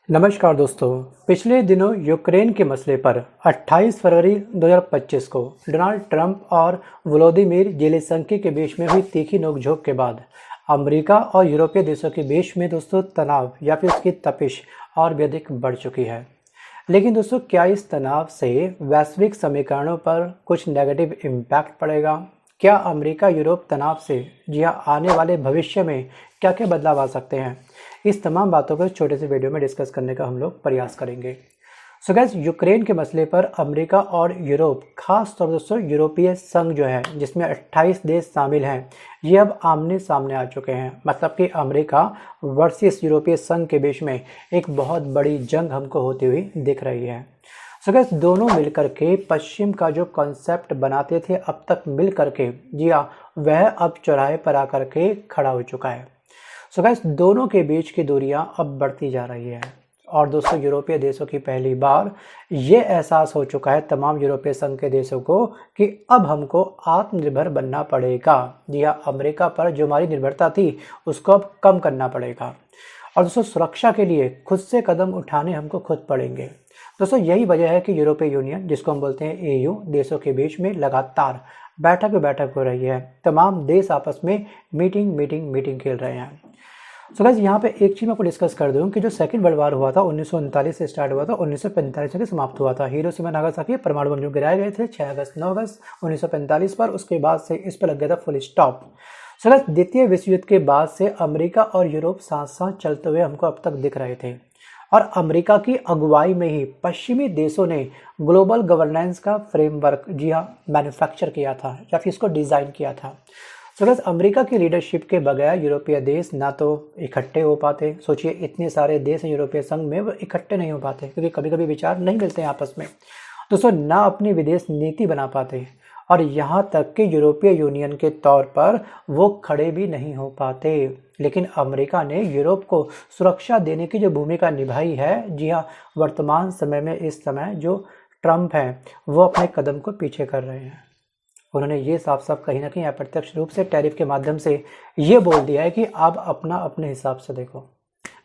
नमस्कार दोस्तों। पिछले दिनों यूक्रेन के मसले पर 28 फरवरी 2025 को डोनाल्ड ट्रंप और वोलोदिमीर जेलेंस्की के बीच में हुई तीखी नोकझोंक के बाद अमेरिका और यूरोपीय देशों के बीच में दोस्तों तनाव या फिर उसकी तपिश और भी अधिक बढ़ चुकी है। लेकिन दोस्तों, क्या इस तनाव से वैश्विक समीकरणों पर कुछ नेगेटिव इम्पैक्ट पड़ेगा? क्या अमेरिका यूरोप तनाव से जी हाँ आने वाले भविष्य में क्या क्या बदलाव आ सकते हैं? इस तमाम बातों को छोटे से वीडियो में डिस्कस करने का हम लोग प्रयास करेंगे। सो गाइस, यूक्रेन के मसले पर अमेरिका और यूरोप, खास तौर पर दोस्तों यूरोपीय संघ जो है जिसमें 28 देश शामिल हैं, ये अब आमने सामने आ चुके हैं। मतलब कि अमेरिका वर्सेस यूरोपीय संघ के बीच में एक बहुत बड़ी जंग हमको होती हुई दिख रही है। सो गाइस, दोनों मिलकर के पश्चिम का जो कॉन्सेप्ट बनाते थे अब तक मिल करके, जी हाँ, वह अब चौराहे पर आकर के खड़ा हो चुका है। सो गाइस, दोनों के बीच की दूरियां अब बढ़ती जा रही है। और दोस्तों, यूरोपीय देशों की पहली बार ये एहसास हो चुका है तमाम यूरोपीय संघ के देशों को कि अब हमको आत्मनिर्भर बनना पड़ेगा। जी हाँ, अमेरिका पर जो हमारी निर्भरता थी उसको अब कम करना पड़ेगा। और दोस्तों, सुरक्षा के लिए खुद से कदम उठाने हमको खुद पड़ेंगे। दोस्तों, यही वजह है कि यूरोपीय यूनियन, जिसको हम बोलते हैं EU, देशों के बीच में लगातार बैठक पे बैठक हो रही है। तमाम देश आपस में मीटिंग खेल रहे हैं। सो गाइस, यहाँ पे एक चीज़ मैं आपको डिस्कस कर दूँ कि जो सेकंड वर्ल्ड वार हुआ था 1939 से स्टार्ट हुआ था, 1945 में समाप्त हुआ था। हिरोशिमा नागासाकी परमाणु बम गिराए गए थे 9 अगस्त 1945 पर। उसके बाद से इस पर लग गया था फुल स्टॉप। सो गाइस, द्वितीय विश्व युद्ध के बाद से अमेरिका और यूरोप साथ साथ चलते हुए हमको अब तक दिख रहे थे। और अमेरिका की अगुवाई में ही पश्चिमी देशों ने ग्लोबल गवर्नेंस का फ्रेमवर्क, जी हाँ, मैन्युफैक्चर किया था या फिर इसको डिज़ाइन किया था। सो बस अमेरिका की लीडरशिप के बगैर यूरोपीय देश ना तो इकट्ठे हो पाते। सोचिए, इतने सारे देश हैं यूरोपीय संघ में, वो इकट्ठे नहीं हो पाते क्योंकि कभी कभी विचार नहीं मिलते हैं आपस में। दोस्तों, ना अपनी विदेश नीति बना पाते और यहाँ तक कि यूरोपीय यूनियन के तौर पर वो खड़े भी नहीं हो पाते। लेकिन अमेरिका ने यूरोप को सुरक्षा देने की जो भूमिका निभाई है, जी हाँ, वर्तमान समय में इस समय जो ट्रंप हैं वो अपने कदम को पीछे कर रहे हैं। उन्होंने ये साफ साफ कहीं ना कहीं अप्रत्यक्ष रूप से टैरिफ के माध्यम से ये बोल दिया है कि आप अपना अपने हिसाब से देखो।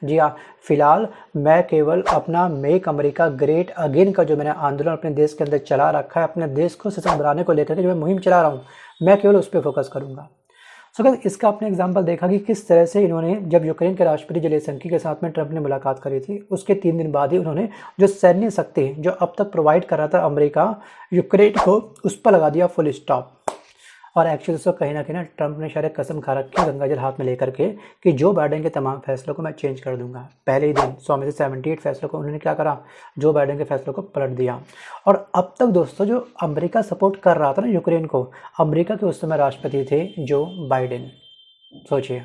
जी हाँ, फिलहाल मैं केवल अपना मेक अमेरिका ग्रेट अगेन का जो मैंने आंदोलन अपने देश के अंदर चला रखा है, अपने देश को सशक्त बनाने को लेकर के जो मैं मुहिम चला रहा हूँ, मैं केवल उस पर फोकस करूँगा। सो गाइस, इसका आपने एग्जांपल देखा कि किस तरह से इन्होंने, जब यूक्रेन के राष्ट्रपति जेलेंस्की के साथ में ट्रंप ने मुलाकात करी थी, उसके 3 दिन बाद ही उन्होंने जो सैन्य शक्ति जो अब तक प्रोवाइड कर रहा था अमेरिका यूक्रेन को, उस पर लगा दिया फुल स्टॉप। और एक्चुअली दोस्तों, कहीं ना ट्रंप ने शायद कसम खा रखी गंगा जल हाथ में लेकर के कि जो बाइडेन के तमाम फैसलों को मैं चेंज कर दूंगा। पहले ही दिन 100 में से 78 फैसलों को उन्होंने क्या करा, जो बाइडेन के फैसलों को पलट दिया। और अब तक दोस्तों, जो अमेरिका सपोर्ट कर रहा था ना यूक्रेन को, अमेरिका के उस समय राष्ट्रपति थे जो बाइडेन। सोचिए,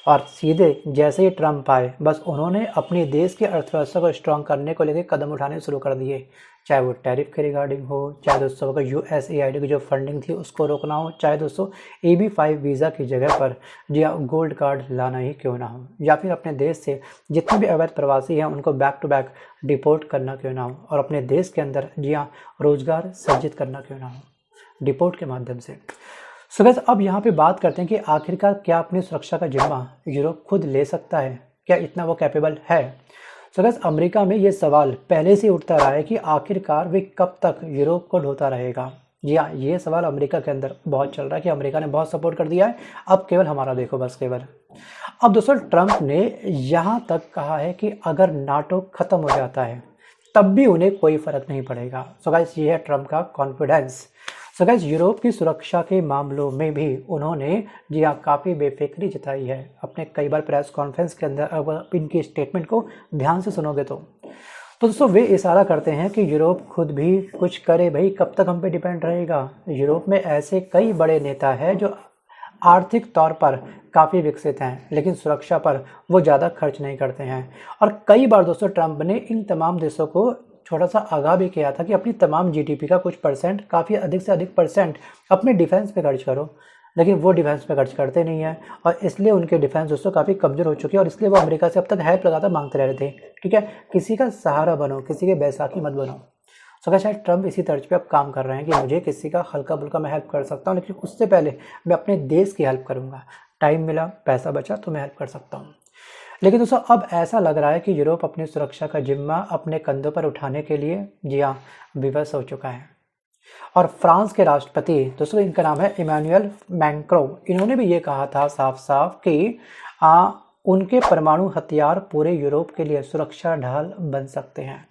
और सीधे जैसे ही ट्रंप आए, बस उन्होंने अपने देश की अर्थव्यवस्था को स्ट्रांग करने को लेकर कदम उठाने शुरू कर दिए। चाहे वो टैरिफ के रिगार्डिंग हो, चाहे दोस्तों का USAID की जो फंडिंग थी उसको रोकना हो, चाहे दोस्तों AB5 वीज़ा की जगह पर जी हाँ गोल्ड कार्ड लाना ही क्यों ना हो, या फिर अपने देश से जितने भी अवैध प्रवासी हैं उनको बैक टू बैक डिपोर्ट करना क्यों ना हो, और अपने देश के अंदर जी हाँ रोजगार सृजित करना क्यों ना हो डिपोर्ट के माध्यम से। सो गाइस, अब यहाँ पे बात करते हैं कि आखिरकार क्या अपनी सुरक्षा का जिम्मा यूरोप खुद ले सकता है? क्या इतना वो कैपेबल है? सो गाइस, अमेरिका में ये सवाल पहले से उठता रहा है कि आखिरकार वे कब तक यूरोप को ढोता रहेगा। जी हाँ, ये सवाल अमेरिका के अंदर बहुत चल रहा है कि अमेरिका ने बहुत सपोर्ट कर दिया है, अब केवल हमारा देखो बस केवल। अब दोस्तों, ट्रंप ने यहाँ तक कहा है कि अगर नाटो खत्म हो जाता है तब भी उन्हें कोई फर्क नहीं पड़ेगा। सो गाइस, ये है ट्रंप का कॉन्फिडेंस। सो गाइस, यूरोप की सुरक्षा के मामलों में भी उन्होंने जी हाँ काफ़ी बेफिक्री जताई है अपने कई बार प्रेस कॉन्फ्रेंस के अंदर। अगर इनकी स्टेटमेंट को ध्यान से सुनोगे तो दोस्तों, वे इशारा करते हैं कि यूरोप खुद भी कुछ करे। भाई, कब तक हम पे डिपेंड रहेगा? यूरोप में ऐसे कई बड़े नेता हैं जो आर्थिक तौर पर काफ़ी विकसित हैं, लेकिन सुरक्षा पर वो ज़्यादा खर्च नहीं करते हैं। और कई बार दोस्तों, ट्रंप ने इन तमाम देशों को छोटा सा आगाह भी किया था कि अपनी तमाम GDP का कुछ परसेंट, काफ़ी अधिक से अधिक परसेंट अपने डिफेंस पे खर्च करो। लेकिन वो डिफेंस पे खर्च करते नहीं है, और इसलिए उनके डिफेंस दोस्तों काफ़ी कमज़ोर हो चुके हैं, और इसलिए वो अमेरिका से अब तक हेल्प लगातार मांगते रह रहे थे। ठीक है, किसी का सहारा बनो, किसी के बैसाखी मत बनो। सो शायद ट्रंप इसी तर्ज पे अब काम कर रहे हैं कि मुझे किसी का हल्का फुल्का मैं हेल्प कर सकता हूँ, लेकिन उससे पहले मैं अपने देश की हेल्प करूँगा। टाइम मिला, पैसा बचा तो मैं हेल्प कर सकता हूँ। लेकिन दोस्तों अब ऐसा लग रहा है कि यूरोप अपनी सुरक्षा का जिम्मा अपने कंधों पर उठाने के लिए जी हाँ विवश हो चुका है। और फ्रांस के राष्ट्रपति दोस्तों इनका नाम है इमैनुअल मैक्रों, इन्होंने भी ये कहा था साफ साफ कि उनके परमाणु हथियार पूरे यूरोप के लिए सुरक्षा ढाल बन सकते हैं।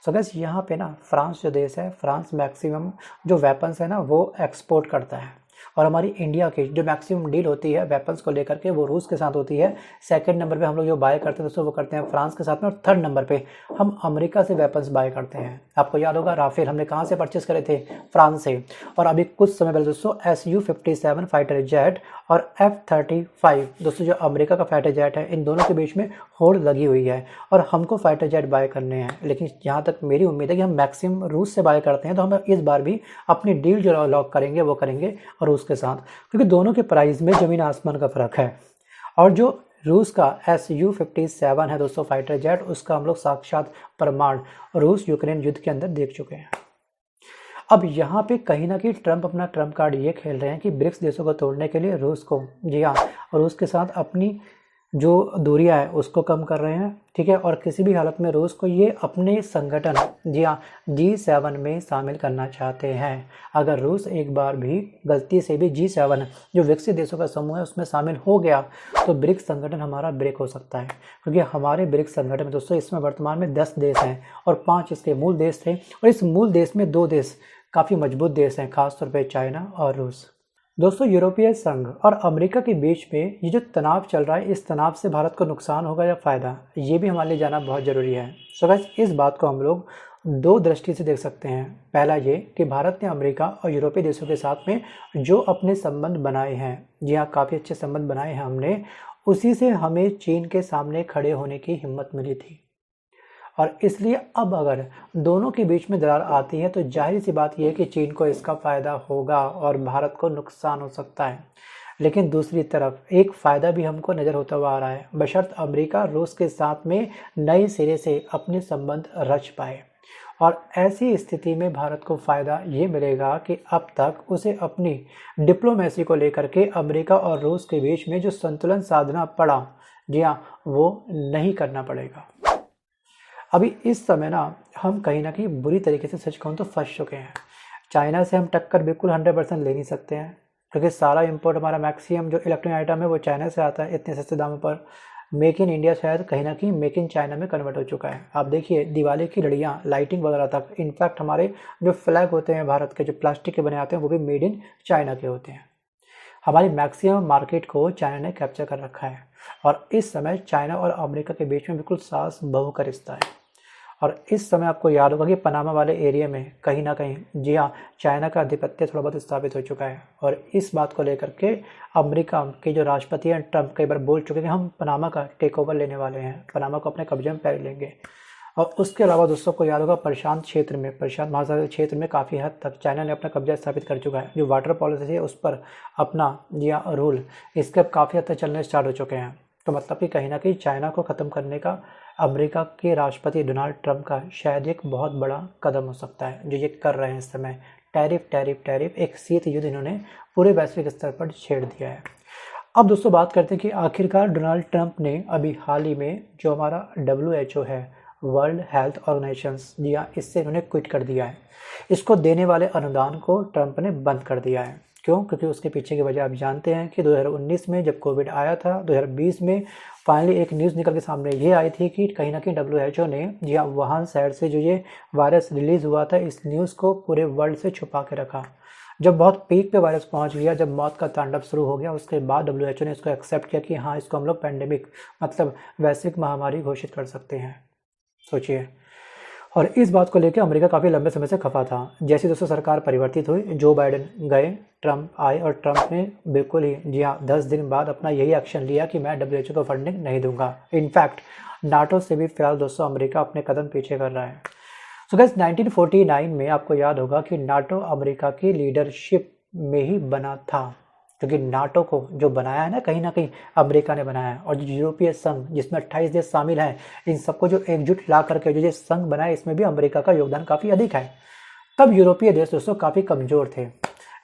सो गैस यहाँ पे ना फ्रांस जो देश है, फ्रांस मैक्सिमम जो वेपन्स है ना वो एक्सपोर्ट करता है, और हमारी इंडिया की जो मैक्सिमम डील होती है वेपन्स को लेकर के वो रूस के साथ होती है। सेकंड नंबर पे हम लोग जो बाय करते हैं दोस्तों वो करते हैं फ्रांस के साथ में, और थर्ड नंबर पे हम अमेरिका से वेपन्स बाय करते हैं। आपको याद होगा राफेल हमने कहाँ से परचेस करे थे, फ्रांस से। और अभी कुछ समय पहले दोस्तों Su-57 फाइटर जेट और F-35 दोस्तों जो अमेरिका का फाइटर जेट है, इन दोनों के बीच में होड़ लगी हुई है और हमको फाइटर जेट बाय करने हैं। लेकिन जहाँ तक मेरी उम्मीद है कि हम मैक्सिमम रूस से बाय करते हैं, तो हम इस बार भी अपनी डील जो लॉक करेंगे वो करेंगे रूस के साथ, क्योंकि दोनों के प्राइस में ज़मीन आसमान का फ़र्क है। और जो रूस का Su-57 है दोस्तों फाइटर जेट, उसका हम लोग साक्षात प्रमाण रूस यूक्रेन युद्ध के अंदर देख चुके हैं। अब यहाँ पे कहीं ना कहीं ट्रंप अपना ट्रम्प कार्ड ये खेल रहे हैं कि ब्रिक्स देशों को तोड़ने के लिए रूस को, जी हाँ, रूस के साथ अपनी जो दूरियां है उसको कम कर रहे हैं, ठीक है। और किसी भी हालत में रूस को ये अपने संगठन, जी हाँ, G7 में शामिल करना चाहते हैं। अगर रूस एक बार भी गलती से भी G7 जो विकसित देशों का समूह है उसमें शामिल हो गया तो ब्रिक्स संगठन हमारा ब्रेक हो सकता है, क्योंकि हमारे ब्रिक्स संगठन में दोस्तों इसमें वर्तमान में 10 देश हैं और 5 इसके मूल देश थे, और इस मूल देश में 2 देश काफ़ी मजबूत देश हैं, खासतौर पर चाइना और रूस। दोस्तों यूरोपीय संघ और अमेरिका के बीच में ये जो तनाव चल रहा है, इस तनाव से भारत को नुकसान होगा या फ़ायदा, ये भी हमारे लिए जानना बहुत ज़रूरी है। सो गाइस इस बात को हम लोग 2 दृष्टि से देख सकते हैं। पहला ये कि भारत ने अमेरिका और यूरोपीय देशों के साथ में जो अपने संबंध बनाए हैं, जी हाँ काफ़ी अच्छे संबंध बनाए हैं हमने, उसी से हमें चीन के सामने खड़े होने की हिम्मत मिली थी। और इसलिए अब अगर दोनों के बीच में दरार आती है तो जाहिर सी बात यह है कि चीन को इसका फ़ायदा होगा और भारत को नुकसान हो सकता है। लेकिन दूसरी तरफ एक फ़ायदा भी हमको नज़र होता हुआ आ रहा है, बशर्त अमेरिका रूस के साथ में नए सिरे से अपने संबंध रच पाए। और ऐसी स्थिति में भारत को फ़ायदा ये मिलेगा कि अब तक उसे अपनी डिप्लोमेसी को लेकर के अमेरिका और रूस के बीच में जो संतुलन साधना पड़ा, जी हाँ, वो नहीं करना पड़ेगा। अभी इस समय ना हम कहीं ना कहीं बुरी तरीके से सच कहूँ तो फंस चुके हैं। चाइना से हम टक्कर बिल्कुल 100% ले नहीं सकते हैं, क्योंकि सारा इंपोर्ट हमारा मैक्सिमम जो इलेक्ट्रॉनिक आइटम है वो चाइना से आता है इतने सस्ते दामों पर। मेक इन इंडिया शायद कहीं ना कहीं मेक इन चाइना में कन्वर्ट हो चुका है। आप देखिए दिवाली की लड़ियाँ, लाइटिंग वगैरह तक, इनफैक्ट हमारे जो फ्लैग होते हैं भारत के जो प्लास्टिक के बने आते हैं वो भी मेड इन चाइना के होते हैं। हमारी मैक्सिमम मार्केट को चाइना ने कैप्चर कर रखा है और इस समय चाइना और अमेरिका के बीच में बिल्कुल सास बहू का रिश्ता है। और इस समय आपको याद होगा कि पनामा वाले एरिया में कहीं ना कहीं, जी हाँ, चाइना का आधिपत्य थोड़ा बहुत स्थापित हो चुका है। और इस बात को लेकर के अमेरिका के जो राष्ट्रपति हैं ट्रंप कई बार बोल चुके हैं कि हम पनामा का टेक ओवर लेने वाले हैं, पनामा को अपने कब्जे में पकड़ लेंगे। और उसके अलावा दोस्तों को याद होगा प्रशांत क्षेत्र में, प्रशांत महासागर क्षेत्र में काफ़ी हद तक चाइना ने अपना कब्जा स्थापित कर चुका है। जो वाटर पॉलिसी है उस पर अपना, जी हाँ, रूल इसके अब काफ़ी हद तक चलने स्टार्ट हो चुके हैं। तो मतलब कि कहीं ना कहीं चाइना को ख़त्म करने का अमेरिका के राष्ट्रपति डोनाल्ड ट्रंप का शायद एक बहुत बड़ा कदम हो सकता है जो ये कर रहे हैं इस समय। टैरिफ एक शीत युद्ध इन्होंने पूरे वैश्विक स्तर पर छेड़ दिया है। अब दोस्तों बात करते हैं कि आखिरकार डोनाल्ड ट्रंप ने अभी हाल ही में जो हमारा WHO है, वर्ल्ड हेल्थ ऑर्गेनाइजेशन, जी हाँ, इससे इन्होंने क्विट कर दिया है। इसको देने वाले अनुदान को ट्रंप ने बंद कर दिया है। क्यों? क्योंकि उसके पीछे की वजह आप जानते हैं कि 2019 में जब कोविड आया था, 2020 में फाइनली एक न्यूज़ निकल के सामने ये आई थी कि कहीं ना कहीं WHO ने, जी हाँ, वुहान शहर से जो ये वायरस रिलीज़ हुआ था, इस न्यूज़ को पूरे वर्ल्ड से छुपा के रखा। जब बहुत पीक पे वायरस पहुंच गया, जब मौत का तांडव शुरू हो गया, उसके बाद WHO ने इसको एक्सेप्ट किया कि हाँ, इसको हम लोग पैंडेमिक मतलब वैश्विक महामारी घोषित कर सकते हैं। सोचिए। और इस बात को लेकर अमेरिका काफ़ी लंबे समय से खफा था। जैसे दोस्तों सरकार परिवर्तित हुई, जो बाइडेन गए, ट्रंप आए और ट्रंप ने बिल्कुल ही, जी हाँ, 10 दिन बाद अपना यही एक्शन लिया कि मैं WHO को फंडिंग नहीं दूंगा। इनफैक्ट नाटो से भी फिलहाल दोस्तों अमेरिका अपने कदम पीछे कर रहा है। सो गाइस 1949 में आपको याद होगा कि नाटो अमेरिका की लीडरशिप में ही बना था, क्योंकि नाटो को जो बनाया है ना कहीं अमेरिका ने बनाया है। और जो यूरोपीय संघ जिसमें 28 देश शामिल हैं, इन सबको जो एकजुट ला करके जो ये संघ बनाया, इसमें भी अमेरिका का योगदान काफ़ी अधिक है। तब यूरोपीय देश दोस्तों काफ़ी कमज़ोर थे,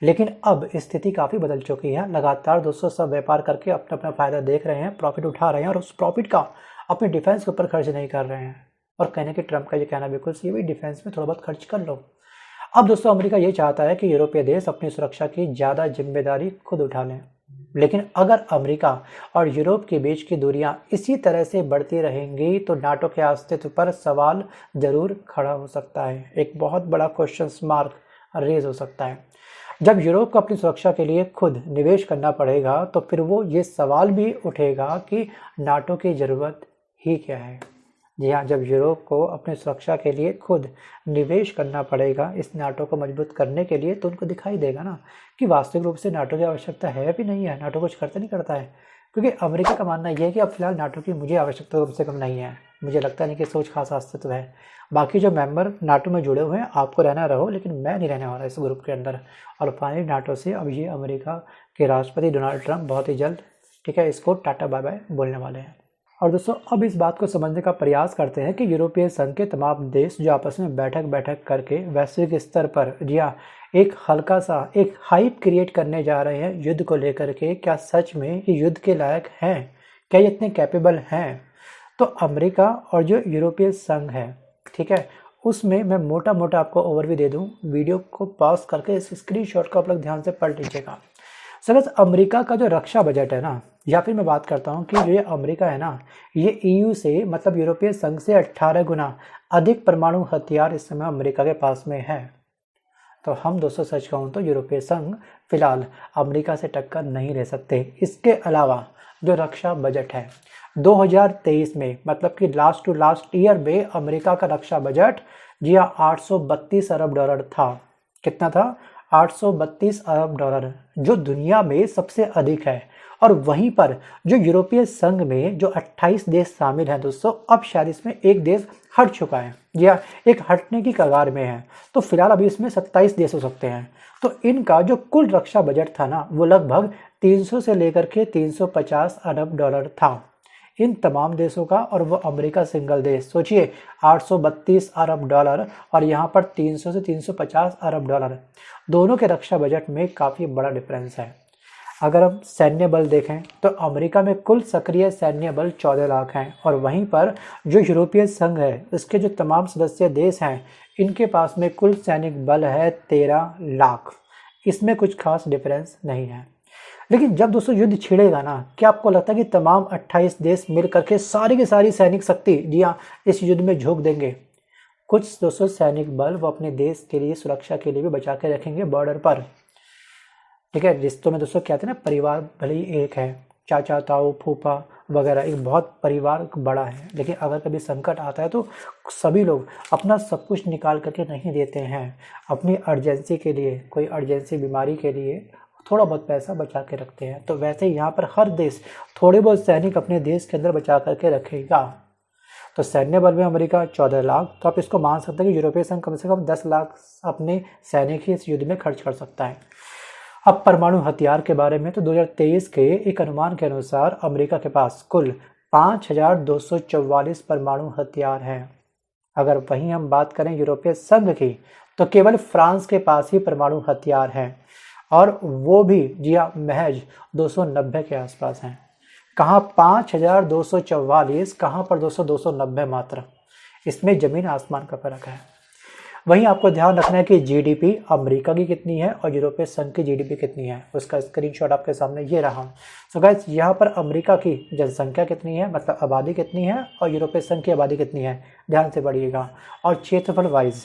लेकिन अब स्थिति काफ़ी बदल चुकी है। लगातार दोस्तों सब व्यापार करके अपना अपना फ़ायदा देख रहे हैं, प्रॉफिट उठा रहे हैं और उस प्रॉफिट का अपने डिफेंस के ऊपर खर्च नहीं कर रहे हैं। और कहने कि ट्रंप का ये कहना बिल्कुल सही है, डिफेंस में थोड़ा बहुत खर्च कर लो। अब दोस्तों अमेरिका ये चाहता है कि यूरोपीय देश अपनी सुरक्षा की ज़्यादा जिम्मेदारी खुद उठा लें। लेकिन अगर अमेरिका और यूरोप के बीच की दूरियां इसी तरह से बढ़ती रहेंगी तो नाटो के अस्तित्व पर सवाल जरूर खड़ा हो सकता है। एक बहुत बड़ा क्वेश्चन मार्क रेज हो सकता है। जब यूरोप को अपनी सुरक्षा के लिए खुद निवेश करना पड़ेगा तो फिर वो ये सवाल भी उठेगा कि नाटो की ज़रूरत ही क्या है। जी हाँ, जब यूरोप को अपनी सुरक्षा के लिए खुद निवेश करना पड़ेगा इस नाटो को मजबूत करने के लिए, तो उनको दिखाई देगा ना कि वास्तविक रूप से नाटो की आवश्यकता है भी नहीं है, नाटो कुछ करता नहीं करता है। क्योंकि अमेरिका का मानना यह है कि अब फिलहाल नाटो की मुझे आवश्यकता कम से कम नहीं है, मुझे लगता नहीं कि सोच खास अस्तित्व है। बाकी जो मेंबर नाटो में जुड़े हुए हैं आपको रहना रहो, लेकिन मैं नहीं रहने वाला इस ग्रुप के अंदर। और फाइनली नाटो से अब ये अमेरिका के राष्ट्रपति डोनाल्ड ट्रंप बहुत ही जल्द इसको टाटा बाय बाय बोलने वाले हैं। और दोस्तों अब इस बात को समझने का प्रयास करते हैं कि यूरोपीय संघ के तमाम देश जो आपस में बैठक करके वैश्विक स्तर पर जी हाँ एक हल्का सा एक हाइप क्रिएट करने जा रहे हैं युद्ध को लेकर के। क्या सच में ये युद्ध के लायक हैं? क्या ये इतने कैपेबल हैं? तो अमेरिका और जो यूरोपीय संघ है, ठीक है, उसमें मैं मोटा मोटा आपको ओवरव्यू दे दूं। वीडियो को पॉज करके इस स्क्रीनशॉट को आप लोग ध्यान से पढ़ लीजिएगा। सर अमेरिका का जो रक्षा बजट है ना, या फिर मैं बात करता हूँ कि जो ये अमेरिका है ना, ये ईयू से मतलब यूरोपीय संघ से 18 गुना अधिक परमाणु हथियार इस समय अमेरिका के पास में है। तो हम दोस्तों सच कहूँ तो यूरोपीय संघ फिलहाल अमेरिका से टक्कर नहीं ले सकते। इसके अलावा जो रक्षा बजट है 2023 में मतलब कि लास्ट टू लास्ट ईयर में अमेरिका का रक्षा बजट जी हाँ 832 अरब डॉलर था। कितना था? 832 अरब डॉलर, जो दुनिया में सबसे अधिक है। और वहीं पर जो यूरोपीय संघ में जो 28 देश शामिल हैं दोस्तों, अब शायद इसमें एक देश हट चुका है या एक हटने की कगार में है। तो फिलहाल अभी इसमें 27 देश हो सकते हैं। तो इनका जो कुल रक्षा बजट था ना, वो लगभग 300 से लेकर के 350 अरब डॉलर था इन तमाम देशों का। और वो अमेरिका सिंगल देश, सोचिए 832 अरब डॉलर और यहाँ पर 300 से 350 अरब डॉलर, दोनों के रक्षा बजट में काफ़ी बड़ा डिफरेंस है। अगर हम सैन्य बल देखें तो अमेरिका में कुल सक्रिय सैन्य बल 14 लाख हैं और वहीं पर जो यूरोपीय संघ है इसके जो तमाम सदस्य देश हैं इनके पास में कुल सैनिक बल है 13 लाख। इसमें कुछ खास डिफरेंस नहीं है। लेकिन जब दोस्तों युद्ध छिड़ेगा ना, क्या आपको लगता है कि तमाम 28 देश मिल करके सारी की सारी सैनिक शक्ति जी हाँ इस युद्ध में झोंक देंगे? कुछ दोस्तों सैनिक बल वो अपने देश के लिए सुरक्षा के लिए भी बचा के रखेंगे बॉर्डर पर। ठीक है, रिश्तों में दोस्तों कहते हैं ना, परिवार भले ही एक है, चाचा ताऊ फूफा वगैरह, एक बहुत परिवार बड़ा है, लेकिन अगर कभी संकट आता है तो सभी लोग अपना सब कुछ निकाल करके नहीं देते हैं। अपनी अर्जेंसी के लिए, कोई अर्जेंसी बीमारी के लिए थोड़ा बहुत पैसा बचा के रखते हैं। तो वैसे ही यहाँ पर हर देश थोड़े बहुत सैनिक अपने देश के अंदर बचा करके रखेगा। तो सैन्य बल में अमेरिका 14 लाख, तो आप इसको मान सकते हैं कि यूरोपीय संघ कम से कम 10 लाख अपने सैनिक ही इस युद्ध में खर्च कर सकता है। अब परमाणु हथियार के बारे में तो 2023 के एक अनुमान के अनुसार अमेरिका के पास कुल 5244 परमाणु हथियार हैं। अगर वहीं हम बात करें यूरोपीय संघ की तो केवल फ्रांस के पास ही परमाणु हथियार हैं और वो भी जी हाँ महज 290 के आसपास हैं। कहाँ 5244, कहाँ पर 290 मात्र। इसमें ज़मीन आसमान का फर्क है। वहीं आपको ध्यान रखना है कि जीडीपी अमेरिका की कितनी है और यूरोपीय संघ की जीडीपी कितनी है, उसका स्क्रीनशॉट आपके सामने ये रहा। सो गाइस यहाँ पर अमेरिका की जनसंख्या कितनी है, मतलब आबादी कितनी है, और यूरोपीय संघ की आबादी कितनी है, ध्यान से पढ़िएगा। और क्षेत्रफल वाइज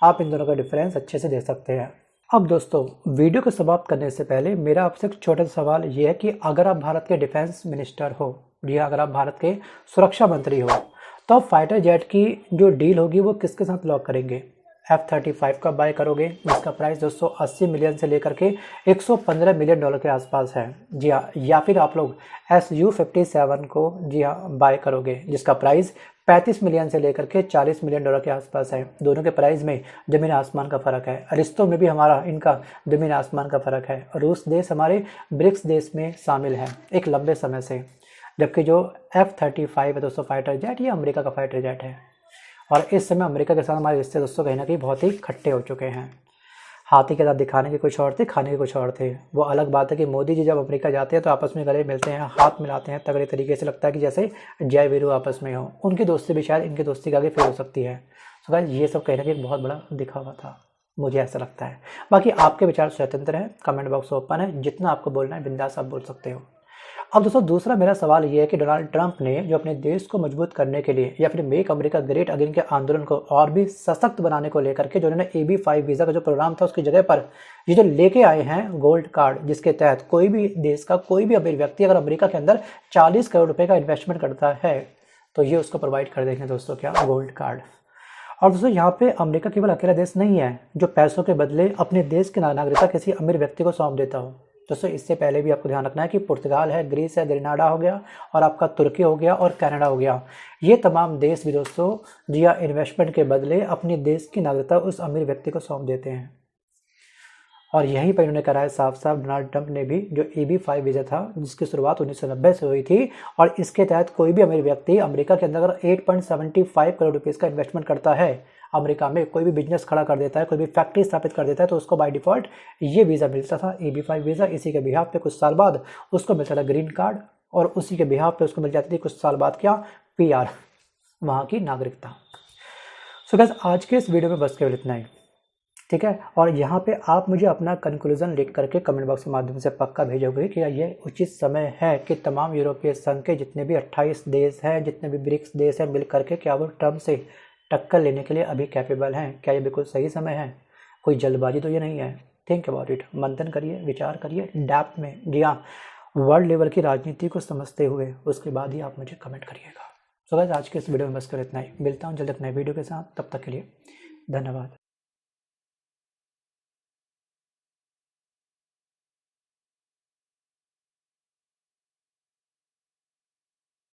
आप इन दोनों का डिफरेंस अच्छे से देख सकते हैं। अब दोस्तों वीडियो को समाप्त करने से पहले मेरा आपसे एक छोटा सा सवाल ये है कि अगर आप भारत के डिफेंस मिनिस्टर हो या अगर आप भारत के सुरक्षा मंत्री हो तो आप फाइटर जेट की जो डील होगी वो किसके साथ लॉक करेंगे? F-35 का बाय करोगे जिसका प्राइस 280 मिलियन से लेकर के 115 मिलियन डॉलर के आसपास है जी हाँ, या फिर आप लोग Su-57 को जी हाँ बाय करोगे जिसका प्राइस 35 मिलियन से लेकर के 40 मिलियन डॉलर के आसपास है। दोनों के प्राइस में ज़मीन आसमान का फ़र्क है। रिश्तों में भी हमारा इनका ज़मीन आसमान का फ़र्क है। रूस देश हमारे ब्रिक्स देश में शामिल है एक लंबे समय से, जबकि जो F-35 है दोस्तों फाइटर जेट, ये अमेरिका का फाइटर जेट है। और इस समय अमेरिका के साथ हमारे रिश्ते दोस्तों कहीं ना कहीं बहुत ही खट्टे हो चुके हैं। हाथी के दांत दिखाने के कुछ और थे, खाने के कुछ और थे। वो अलग बात है कि मोदी जी जब अमेरिका जाते हैं तो आपस में गले मिलते हैं, हाथ मिलाते हैं तगड़े तरीके से, लगता है कि जैसे जय वीरू आपस में हो। उनकी दोस्ती भी शायद इनकी दोस्ती के आगे फेल हो सकती है। तो गाइस ये सब कहने का एक बहुत बड़ा दिखावा था, मुझे ऐसा लगता है। बाकी आपके विचार स्वतंत्र हैं, कमेंट बॉक्स ओपन है, जितना आपको बोलना है बिंदास आप बोल सकते हो। अब दोस्तों दूसरा मेरा सवाल ये है कि डोनाल्ड ट्रंप ने जो अपने देश को मजबूत करने के लिए या फिर मेक अमेरिका ग्रेट अगेन के आंदोलन को और भी सशक्त बनाने को लेकर के जो उन्होंने AB5 वीज़ा का जो प्रोग्राम था उसकी जगह पर ये जो लेके आए हैं गोल्ड कार्ड, जिसके तहत कोई भी देश का कोई भी अमीर व्यक्ति अगर अमेरिका के अंदर 40 करोड़ रुपए का इन्वेस्टमेंट करता है तो ये उसको प्रोवाइड कर देंगे दोस्तों, क्या, गोल्ड कार्ड। और दोस्तों यहाँ पे अमेरिका केवल अकेला देश नहीं है जो पैसों के बदले अपने देश की नागरिकता किसी अमीर व्यक्ति को सौंप देता हो। दोस्तों इससे पहले भी आपको ध्यान रखना है कि पुर्तगाल है, ग्रीस है, ग्रेनाडा हो गया और आपका तुर्की हो गया और कनाडा हो गया। ये तमाम देश भी दोस्तों जी हाँ इन्वेस्टमेंट के बदले अपने देश की नागरिकता उस अमीर व्यक्ति को सौंप देते हैं। और यहीं पर इन्होंने करा है साफ साफ डोनाल्ड ट्रंप ने भी, जो AB5 वीज़ा था जिसकी शुरुआत 1990 से हुई थी और इसके तहत कोई भी अमीर व्यक्ति अमेरिका के अंदर अगर 8.75 करोड़ रुपीज़ का इन्वेस्टमेंट करता है, अमेरिका में कोई भी बिजनेस खड़ा कर देता है, कोई भी फैक्ट्री स्थापित कर देता है, तो उसको बाय डिफ़ॉल्ट ये वीज़ा मिलता था, AB5 वीज़ा। इसी के बिहाफ पे कुछ साल बाद उसको मिलता था ग्रीन कार्ड और उसी के बिहाफ पे उसको मिल जाती थी कुछ साल बाद क्या, PR, वहाँ की नागरिकता। सो गाइस आज के इस वीडियो में बस केवल इतना ही, ठीक है। और यहाँ पे आप मुझे अपना कंक्लूजन लिख करके कमेंट बॉक्स के माध्यम से पक्का भेजोगे कि ये उचित समय है कि तमाम यूरोपीय संघ के जितने भी 28 देश हैं, जितने भी ब्रिक्स देश हैं, मिल करके क्या वो ट्रंप से टक्कर लेने के लिए अभी कैपेबल हैं। क्या ये बिल्कुल सही समय है? कोई जल्दबाजी तो ये नहीं है। थिंक अबाउट इट, मंथन करिए, विचार करिए डेप्थ में, जी हाँ, वर्ल्ड लेवल की राजनीति को समझते हुए, उसके बाद ही आप मुझे कमेंट करिएगा। सो गाइस आज के इस वीडियो में बस कर इतना ही, मिलता हूँ जल्द एक नए वीडियो के साथ, तब तक के लिए धन्यवाद।